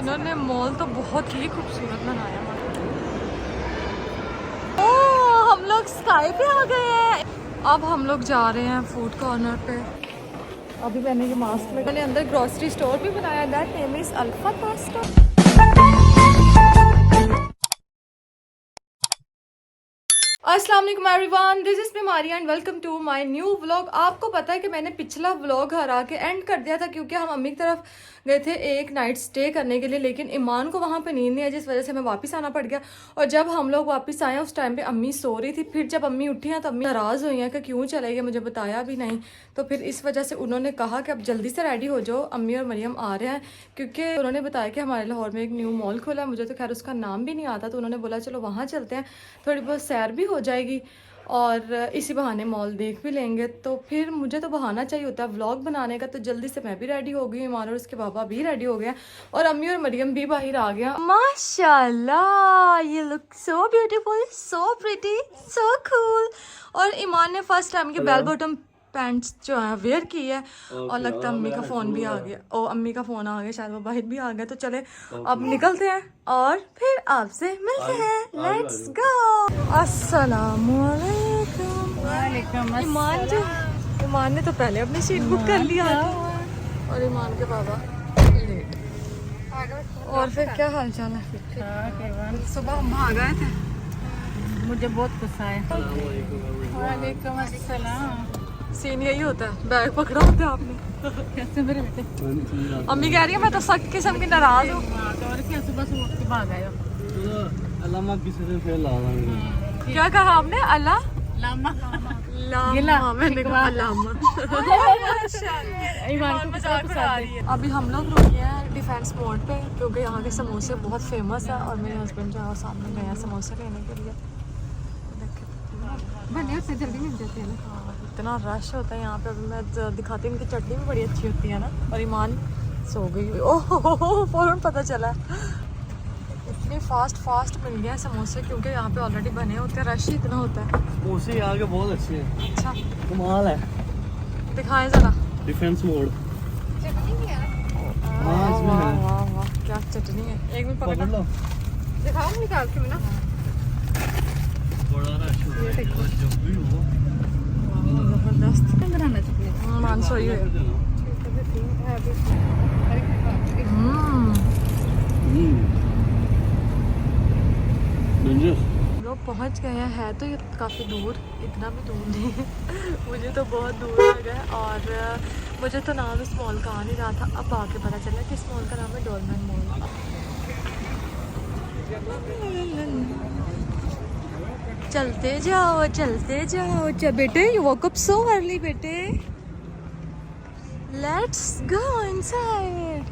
इन्होंने मॉल तो बहुत ही खूबसूरत बनाया। ओह, हम लोग स्काई पे आ गए हैं। अब हम लोग जा रहे हैं फूड कॉर्नर पे। अभी मैंने ये मास्क लगा। मैंने अंदर ग्रोसरी स्टोर भी बनाया। That name is Alpha Pasta. अस्सलाम वालेकुम everyone, this is Maria and welcome to my new vlog. आपको पता है कि मैंने पिछला व्लॉग हरा के एंड कर दिया था क्योंकि हम अम्मी की तरफ गए थे एक नाइट स्टे करने के लिए, लेकिन ईमान को वहाँ पे नींद नहीं आई जिस वजह से हमें वापस आना पड़ गया। और जब हम लोग वापस आए उस टाइम पे अम्मी सो रही थी। फिर जब अम्मी उठी हैं तो अम्मी नाराज़ हुई हैं कि क्यों चले गए, मुझे बताया भी नहीं। तो फिर इस वजह से उन्होंने कहा कि अब जल्दी से रेडी हो जाओ, अम्मी और मरियम आ रहे हैं। क्योंकि उन्होंने बताया कि हमारे लाहौर में एक न्यू मॉल खुला है, मुझे तो खैर उसका नाम भी नहीं आता। तो उन्होंने बोला चलो वहाँ चलते हैं, थोड़ी बहुत सैर भी हो जाएगी और इसी बहाने मॉल देख भी लेंगे। तो फिर मुझे तो बहाना चाहिए होता है व्लॉग बनाने का। तो जल्दी से मैं भी रेडी हो गई, ईमान और उसके बाबा भी रेडी हो गया और अम्मी और मरियम भी बाहर आ गया। माशाल्लाह, ये look so beautiful, so pretty, so cool. और ईमान ने फर्स्ट टाइम की बेल बॉटम पैंट्स जो है वेयर की है। और लगता है अम्मी का फ़ोन भी आ गया। ओ, अम्मी का फ़ोन आ गया, शायद वो बाहर भी आ गया। तो चले अब निकलते हैं और फिर आपसे मिलते हैं। Let's go. अस्सलामुअलैकुम। ईमान ने तो पहले अपनी सीट बुक कर लिया और ईमान के बाबा लेट। और फिर क्या हाल चाल है? सुबह हम आ गए थे, मुझे बहुत गुस्सा है। वालेकुम अस्सलाम। सीन यही होता है, बैग पकड़ा होता है आपने। कैसे मेरे बेटे? अम्मी कह रही है मैं तो सख्त किस्म की नाराज हूँ। तो और क्या सुबह से उठ के भाग आए हो? अल्लाह किसी से फेल आ रहा है। क्या कहा आपने? अल्लाह लामा लामा, मैंने कहा लामा। ईमान को मजाक उड़ा रही है। अभी हम लोग रुके हैं डिफेंस मोड़ पे क्योंकि यहाँ के समोसे बहुत फेमस है और मेरे हस्बैंड जो है सामने गए हैं समोसे लेने के लिए। बने उससे जल्दी मिल जाते हैं ना। इतना रश होता है यहाँ पे। अभी मैं दिखाती हूँ, इनकी चटनी भी बड़ी अच्छी होती है ना। और ईमान सो गई। ओह, फौरन पता चला। इतने फास्ट मिल गया समोसे क्योंकि यहाँ पे ऑलरेडी बने होते हैं, रश ही इतना होता है। समोसे यहाँ के बहुत अच्छे हैं। अच्छा, कमाल है। दिखाएं जरा। Defence mode. चटनी भी है। हाँ, इसमें है। वाह वाह, क्या चटनी है। एक मिनट पकड़ लो। दिखाओ निकाल के ना। बड़ा रश हो रहा है जब भी हो। जबरदस्त। बनाना चटनी। मान सोई हुई है। लोग पहुंच गए हैं। है तो ये काफ़ी दूर, इतना भी दूर नहीं है। मुझे तो बहुत दूर लगा है और मुझे तो नाम इस मॉल का आ नहीं रहा था। अब आके पता चला कि इस मॉल का नाम है डोरमैन मॉल। चलते जाओ चलते जाओ। बेटे you woke up so early बेटे। Let's go inside.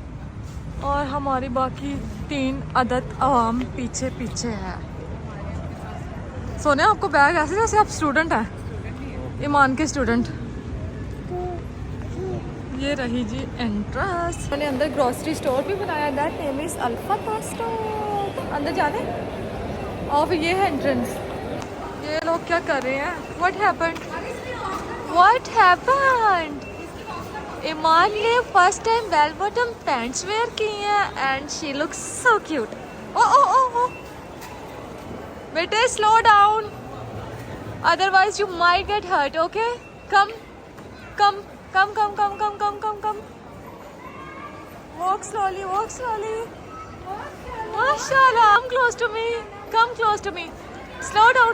और हमारी बाकी 3 अदद आवाम पीछे पीछे है। सोने आपको बैग ऐसे जैसे आप स्टूडेंट हैं, ईमान के स्टूडेंट। ये रही जी एंट्रेंस। मैंने अंदर ग्रोसरी स्टोर भी बनाया। That name is Alpha pasta. अंदर जाने और ये है एंट्रेंस। ये लोग क्या कर रहे हैं? What happened? ईमान ने first time bell bottom pants wear की हैं and she looks so cute. Oh बेटे slow down, otherwise you might get hurt. Okay, come walk slowly. माशाल्लाह, come close to me, slow down,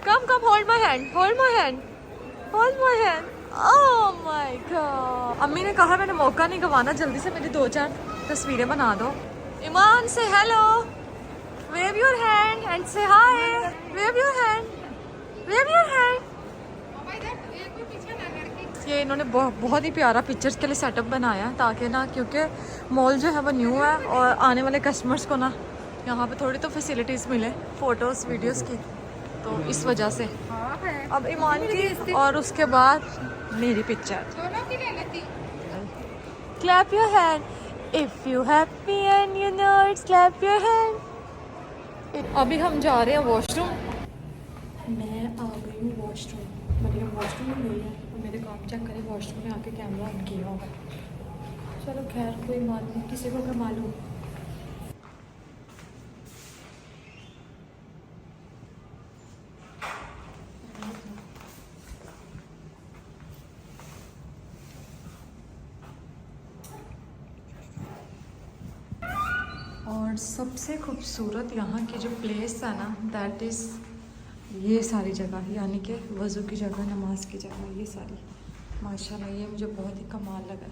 come hold my hand। Oh my god। अम्मी ने कहा मैंने मौका नहीं गंवाना, जल्दी से मेरी 2-4 तस्वीरें बना दो। ईमान से hello, wave your hand and say hi, wave your hand। ये इन्होंने बहुत ही प्यारा पिक्चर्स के लिए सेटअप बनाया है ताकि ना, क्योंकि मॉल जो है वो न्यू है और आने वाले कस्टमर्स को ना यहाँ पे थोड़ी तो फैसिलिटीज़ मिले फ़ोटोज़ वीडियोस की, तो इस वजह से। अब ईमान की और उसके बाद मेरी picture. Clap your hand if you happy and you know it's clap your hand. अभी हम जा रहे हैं वॉशरूम। मैं आ गई हूँ वॉशरूम। मरियम वॉशरूम में गई है और मेरे काम चेक करें वॉशरूम में आके कैमरा ऑन किया होगा। चलो खैर कोई बात नहीं, किसी को क्या मालूम। और सबसे खूबसूरत यहाँ की जो प्लेस है ना, दैट इज़ ये सारी जगह, यानी कि वज़ू की जगह, नमाज की जगह, ये सारी माशाल्लाह ये मुझे बहुत ही कमाल लगा।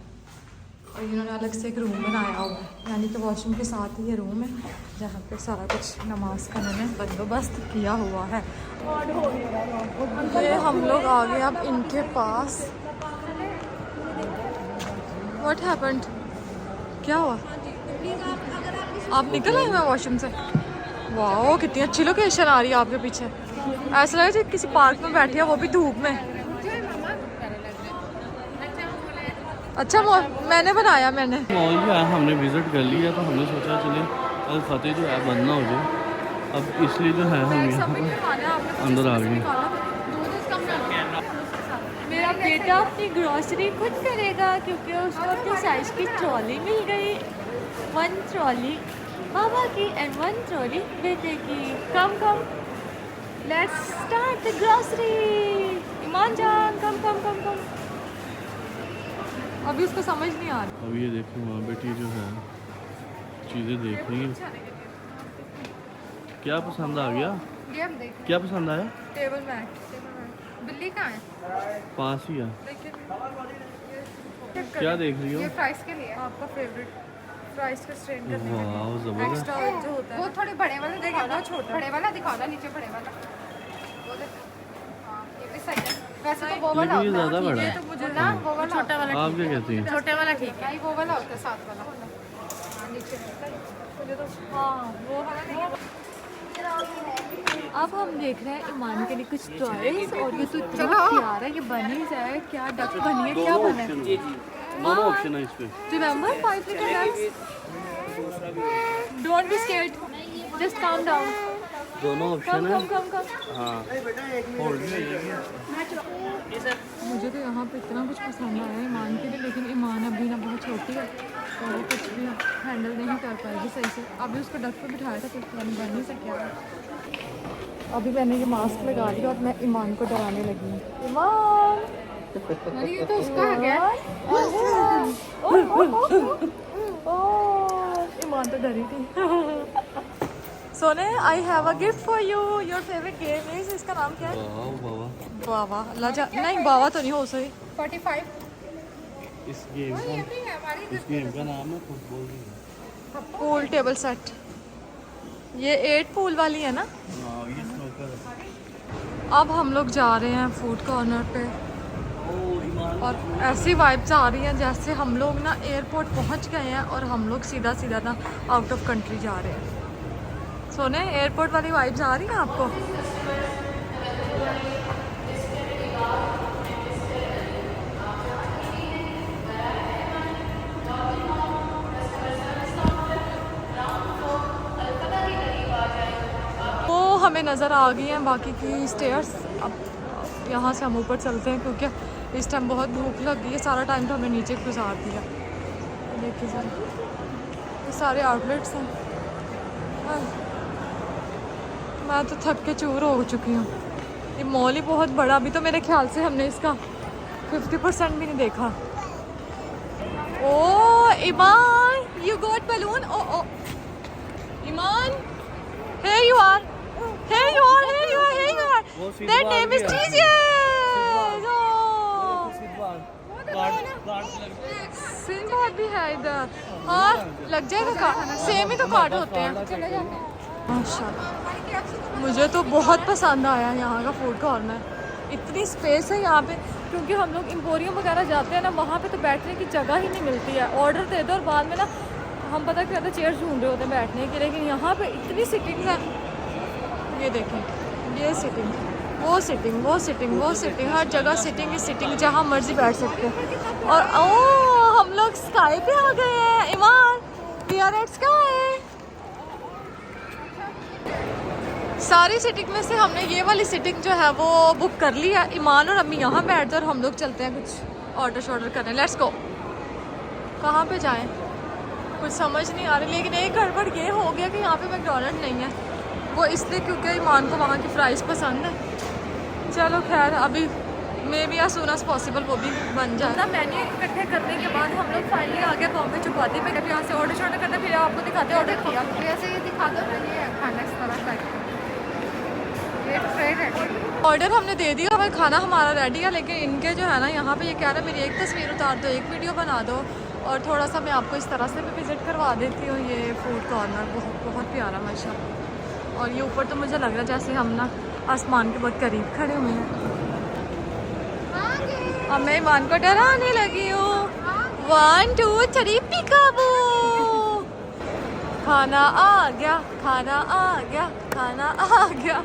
और इन्होंने अलग से एक रूम बनाया हुआ है, यानी कि वॉशरूम के साथ ही ये रूम है जहाँ पे सारा कुछ नमाज का इन्होंने बंदोबस्त किया हुआ है। ये हम लोग आ गए अब इनके पास। व्हाट हैपेंड, क्या हुआ? आप निकल आए हैं वॉशरूम से? वाह कितनी अच्छी लोकेशन आ रही है आपके पीछे, ऐसा लग रहा है किसी पार्क में बैठी है, वो भी धूप में। अच्छा मैंने बनाया, मैंने मॉल जो है हमने विजिट कर लिया, तो हमने सोचा चले अल फतेह जो है बंद ना हो जाए, अब इसलिए जो है हम यहाँ पर अंदर आ गए। मेरा बेटा अपनी ग्रॉसरी खुद करेगा क्योंकि उसको अपनी साइज की ट्रॉली मिल गई। 1 ट्रॉली बाबा की एंड 1 ट्रॉली बेटे की। Come come let's start the grocery. Iman जान कम कम कम कम। अभी उसको समझ नहीं आ रहा। अब ये देखो वहाँ बेटी जो है चीज़ें देख रही है। क्या पसंद आ गया? ये हम देख। क्या पसंद आया? Table mat. बिल्ली कहाँ है? पास ही है। चेक क्या देख रही हो? ये प्राइस के लिए। आपका फेवरेट प्राइस का स्ट्रेन करने वाह के जबरदस्त। एक्स्ट्रा जो होता है वो थोड़े बड़े वाला दिखाओ ना, छोटा। बड़े वाला दिखाओ ना, नीचे बड़े वाला वो देखो। हाँ ये भी सही है, वैसे तो वो वाला लेकिन ये होता ज़्यादा बड़ा ये है। तो मुझे ना, वो वाला छोटा वाला आप क्या कहती हैं? छोटे वाला ठीक है, नहीं वो वाला होता है, साथ वाला। हाँ नीचे मुझे तो हाँ वो अब हम देख रहे हैं ईमान के लिए कुछ टॉयज, और ये तो इतना प्यारा है, ये बन ही जाए। क्या डक बनी है, क्या बना है? जी दोनों ऑप्शन है इस पे। Remember 5 little ducks? Don't be scared, just calm down. दोनों ऑप्शन Come है। come come come. हाँ होल्ड भी है। मुझे तो यहाँ पे इतना कुछ पसंद आया ईमान के लिए, लेकिन ईमान अभी ना बहुत छोटी है तो वो कुछ भी हैंडल नहीं कर पाएगी सही से। अभी उसको डक पे बिठाया था तो बन नहीं सके। अभी मैंने ये मास्क लगा लिया और मैं ईमान को डराने लगी हूँ। ईमान अरे ये तो उसका आ गया। ईमान तो डरी थी। सोने I have a gift for you, your favourite game is, इसका नाम क्या है? वाह बाबा बाबा लाजा, नहीं बाबा तो नहीं हो सही। 45 इस गेम का नाम है फुटबॉल। पूल टेबल सेट, ये 8 पूल वाली है ना। हाँ ये स्नूकर है। अब हम लोग जा रहे हैं फूड कॉर्नर पे और ऐसी वाइब्स आ रही हैं जैसे हम लोग ना एयरपोर्ट पहुंच गए हैं और हम लोग सीधा सीधा ना आउट ऑफ कंट्री जा रहे हैं। सोने एयरपोर्ट वाली वाइब्स आ रही हैं आपको? वो हमें नज़र आ गई हैं बाकी की स्टेयर्स। अब यहाँ से हम ऊपर चलते हैं क्योंकि इस टाइम बहुत भूख लग गई है। सारा टाइम तो हमने नीचे गुजार दिया। देखिए सर ये सारे आउटलेट्स हैं। मैं तो थक के चूर हो चुकी हूँ। ये मॉल ही बहुत बड़ा, अभी तो मेरे ख्याल से हमने इसका 50% भी नहीं देखा। Oh Iman you got balloon. Oh oh Iman here you are, here you are, here you are, here you are. That name is Jesus. Oh Sinbad भी है इधर। हाँ लग जाएगा कार्ड, सेम ही तो कार्ड होते हैं। माशाल्लाह मुझे तो बहुत पसंद आया यहाँ का फूड कॉर्नर। इतनी स्पेस है यहाँ पे, क्योंकि हम लोग एम्पोरियम वगैरह जाते हैं ना, वहाँ पे तो बैठने की जगह ही नहीं मिलती है। ऑर्डर दे दो और बाद में ना हम पता क्या था चेयर ढूंढ रहे होते हैं बैठने के, लेकिन यहाँ पे इतनी सिटिंग्स हैं। ये देखें, ये सिटिंग, वो सिटिंग, वो सिटिंग, वो सिटिंग, हर जगह सिटिंग ही सिटिंग, जहाँ मर्जी बैठ सकते हैं। और ओ हम लोग स्काई पे आ गए हैं ईमान, वी आर एट स्काई। सारी सिटिंग में से हमने ये वाली सिटिंग जो है वो बुक कर ली है। ईमान और अम्मी यहाँ बैठ जाओ और हम लोग चलते हैं कुछ ऑर्डर शॉर्डर करने। Let's go. कहाँ पे जाएं कुछ समझ नहीं आ रही। लेकिन एक गड़बड़ ये हो गया कि यहाँ पे मैकडोनल्ड नहीं है, वो इसलिए क्योंकि ईमान को वहाँ की फ्राइज़ पसंद है। चलो खैर अभी maybe as soon as possible वो भी बन जाए ना। मेन्यू इकट्ठे करने के बाद हम लोग फाइनली आ गए बॉम्बे चौपाटी पे। कभी यहाँ से ऑर्डर करना, फिर आपको दिखाते ऑर्डर किया। वैसे ये दिखा दो ना, ये खाना इस तरह का ये फ्राई रेडी। ऑर्डर हमने दे दिया, भाई खाना हमारा रेडी है। लेकिन इनके जो है ना यहाँ पे ये कह रहे हैं मेरी एक तस्वीर उतार दो, एक वीडियो बना दो, और थोड़ा सा मैं आपको इस तरह से भी विज़िट करवा देती हूँ। ये फूड कॉर्नर बहुत बहुत प्यारा माशाल्लाह। और ये ऊपर तो मुझे लग रहा है जैसे हम ना आसमान के बहुत करीब खड़े हुए हैं। अब मैं ईमान को डराने लगी हूँ। 1 2 3 पिकाबू। खाना आ गया, खाना आ गया, खाना आ गया।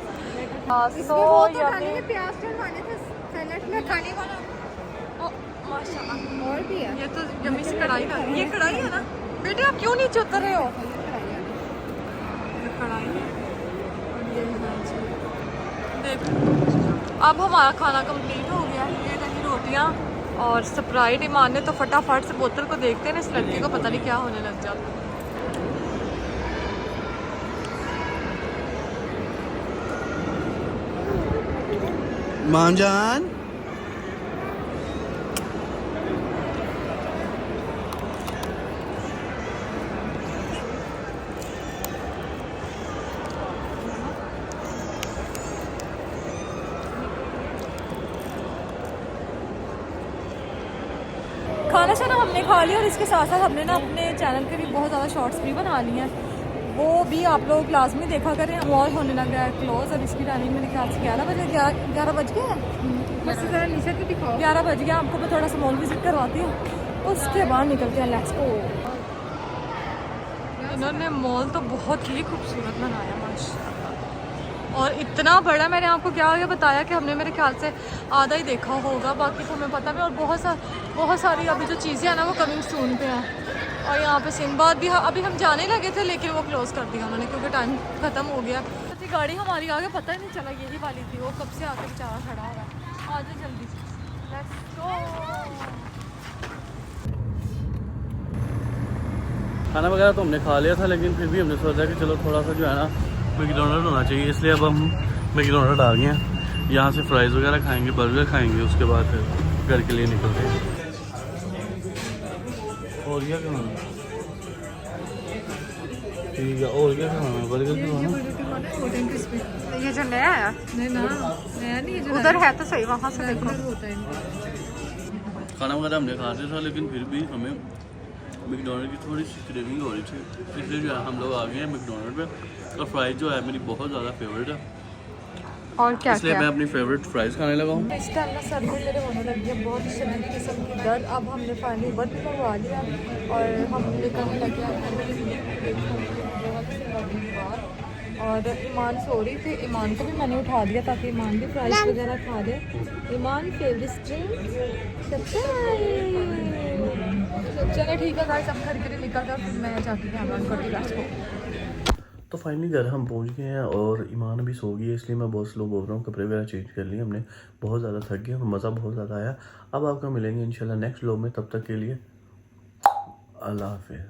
इसमें वो तो खाने में प्याज डलवाने थे, सैलेड में खाने वाला माशाल्लाह। और भी है। ये तो यम्मी सी कढ़ाई लग रही है। ये कढ़ाई है ना बेटे, आप क्यों नीचे उतर रहे हो? ये कढ़ाई है और ये देख। अब हमारा खाना कंप्लीट हो गया। ये रही रोटियाँ और स्प्राइट। ईमान ने तो फटाफट से बोतल को देखते हैं इस लड़की को पता नहीं क्या होने लग जाता। मांजान खाना शाना हमने खा लिया और इसके साथ साथ हमने ना अपने चैनल पे भी बहुत ज़्यादा शॉर्ट्स भी बना लिए हैं। वो भी आप लोग लाजमी देखा करें। मॉल होने लगा है क्लोज और इसकी टाइमिंग मेरे ख्याल से 11 बजे 11 बज गए हैं। बस ज़रा नीचे तो दिखाओ। 11 बज गया। आपको मैं थोड़ा सा मॉल विजिट करवाती हूँ, उसके बाद निकलते हैं। Let's go. इन्होंने मॉल तो बहुत ही खूबसूरत बनाया माशाल्लाह, और इतना बड़ा। मैंने आपको क्या आगे बताया कि हमने मेरे ख्याल से आधा ही देखा होगा, बाकी तो हमें पता भी। और बहुत सारी अभी जो चीज़ें हैं ना वो कमिंग सून पे हैं। और यहाँ पे सिंबाद भी अभी हम जाने लगे थे लेकिन वो क्लोज़ कर दिया उन्होंने क्योंकि टाइम ख़त्म हो गया। तो गाड़ी हमारी आगे पता ही नहीं चला, यही वाली थी। वो कब से आके बेचारा खड़ा हुआ है। आ जाओ जल्दी से, लेट्स गो। खाना वगैरह तो हमने खा लिया था, लेकिन फिर भी हमने सोचा कि चलो थोड़ा सा जो है ना मैकडोनल्ड होना चाहिए, इसलिए अब हम मैकडोनल्ड आ गए हैं। यहाँ से फ्राइज़ वगैरह खाएंगे, बर्गर खाएंगे, उसके बाद फिर घर के लिए निकलते हैं। और क्या खाना? ठीक है, और क्या खाना? बर्गर खाना। ये जो नया है नहीं ना, नया नहीं है। उधर है तो सही, वहाँ से देखो। खाना वगैरह हमने खा लिया था, लेकिन फिर भी हमें मैकडोनल्ड की थोड़ी सी क्रेविंग हो रही थी, इसलिए जो है हम लोग आ गए हैं मैकडोनल्ड पे। और फ्राइज़ जो है मेरी बहुत ज़्यादा फेवरेट है, और क्या इसलिए क्या मैं अपनी फेवरेट फ्राइज़ खाने लगा हूँ। इस टाइम ना सर में मेरे होने लगी है बहुत शदीद किस्म की दर्द। अब हमने फाइनली उबर भी मंगवा लिया और हम निकलने लगे हैं। और ईमान सो रही थी, ईमान को भी मैंने उठा दिया ताकि ईमान भी फ्राइज वगैरह खा ले। ईमान फेवरेट चलो ठीक है गाइस, अब घर के लिए निकल गया। फिर मैं जाके कैमरा ऑन करती हूँ। तो फाइनली घर हम पहुंच गए हैं और ईमान भी सो गई है, इसलिए मैं बहुत स्लो बोल रहा हूँ। कपड़े वगैरह चेंज कर लिए हमने, बहुत ज़्यादा थक गए और मज़ा बहुत ज़्यादा आया। अब आपको मिलेंगे इंशाल्लाह नेक्स्ट व्लॉग में, तब तक के लिए अल्लाह हाफिज़।